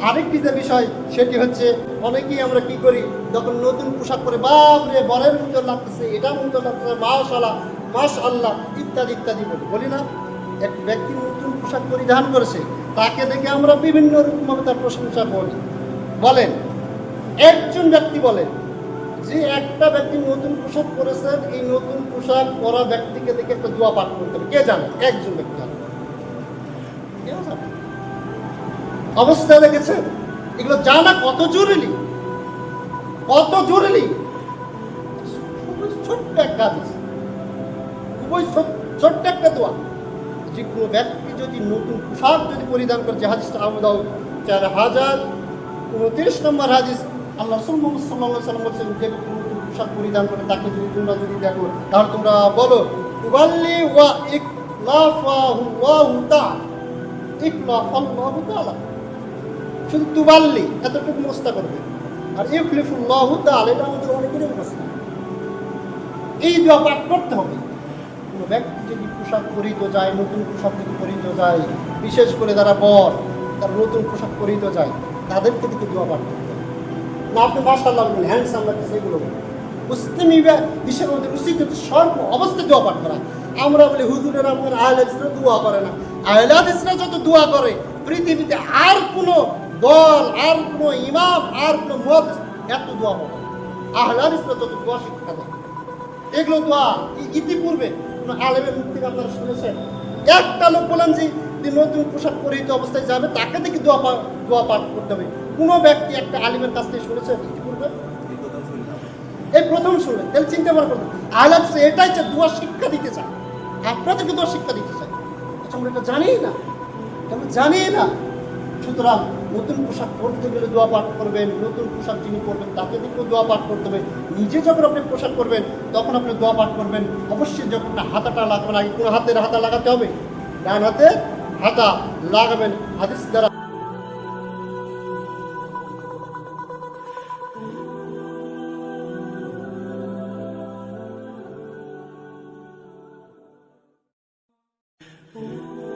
আরেকটি যে বিষয় সেটি হচ্ছে, অনেকেই আমরা কি করি, যখন নতুন পোশাক পরে বাপরে বরের মতো লাগতেছে, এটা মতো লাগতেছে, মাশাআল্লাহ মাশাআল্লাহ ইত্যাদি ইত্যাদি বলি না। এক ব্যক্তি নতুন পোশাক পরিধান করেছে, তাকে দেখে আমরা বিভিন্ন রকমভাবে তার প্রশংসা করি। বলেন, একজন ব্যক্তি বলেন যে একটা ব্যক্তি নতুন পোশাক পরেছেন, এই নতুন পোশাক পরা ব্যক্তিকে দেখে একটা দোয়া পাঠ করতে হবে। কে জানে? একজন ব্যক্তি জানে। কেউ জানে? অবস্থা দেখেছেন? এগুলো জানা কত জরুরি, কত জরুরি। খুবই ছোট্ট এক কাজ, খুবই ছোট্ট একটা দোয়া। যে কোনো ব্যক্তি যদি নতুন পোশাক যদি পরিধান করে, যে হাদিসটা আবু দাউদ 4029 নম্বর হাদিস, আল্লাহ রাসূল মুহাম্মদ সাল্লাল্লাহু আলাইহি ওয়াসাল্লাম বলেছেন, যে ব্যক্তি নতুন পোশাক পরিধান করে তাকে যদি তোমরা যদি দেখো, তাহলে তোমরা বলো তুবাল্লি ওয়া ইকলাফাহুল্লাহু তাআলা, ইকলাফাল্লাহু তাআলা। শুধু তুবাল্লি এতটুকু মুস্তা করবে, আর ইখলিফুল্লাহু তাআলা এটা আমাদের অনেকেরই মুস্তা। এই দোয়া পাঠ করতে হবে। কোনো ব্যক্তি যদি পোশাক পরিহিত যায়, নতুন পোশাক যদি পরিহিত যায়, বিশেষ করে যারা বর তারা নতুন পোশাক পরিহিত যায়, তাদেরকে দিকে দোয়া পাঠ করতে হবে। না আপনি মাশাআল্লাহ বলবেন, হ্যান্ডসাম লাগতেছে, এগুলো মুসলিম বিশ্বের মধ্যে উচিত হচ্ছে সর্ব অবস্থায় দোয়া পাঠ করা। আমরা বলি হুজুরের আপনার আহলে হাদিসরা দোয়া করে না। আহলে হাদিসরা যত দোয়া করে, পৃথিবীতে আর কোনো দল, আর কোনো ইমাম, আর কোনো মুহাদ্দিস এত দোয়া হবে। আহলে হাদিসরা যত দোয়া শিক্ষা দেয়, এগুলো দোয়া ইতিপূর্বে কোনো আলেমের মুখ থেকে আপনারা শুনেছেন? একটা লোক বলেন যে নতুন পোশাক পরিহিত অবস্থায় যাবে, তাকে দেখে দোয়া পাঠ করতে হবে। কোনো ব্যক্তি একটা আলিমের কাছ থেকে শুনেছেন ইতিপূর্বে? এই প্রথম শুনলেন। তাহলে চিন্তা ভাবনা করবেন, আহলে হাদিস এটাই যে দোয়া শিক্ষা দিতে চায়, আপনাদেরকে দোয়া শিক্ষা দিতে চায়। আচ্ছা, আমরা এটা জানি না, আমরা জানি না। সুতরাং নতুন পোশাক পরতে গেলে দোয়া পাঠ করবেন, নতুন পোশাক যিনি পরবেন তাকে দেখেও দোয়া পাঠ করতে হবে। নিজে যখন আপনি পোশাক করবেন তখন আপনি দোয়া পাঠ করবেন। অবশ্যই যখন হাতাটা লাগাবেন, আগে কোনো হাতের হাতা লাগাতে হবে, ডান হাতে হাতা লাগাবেন হাদিস দ্বারা।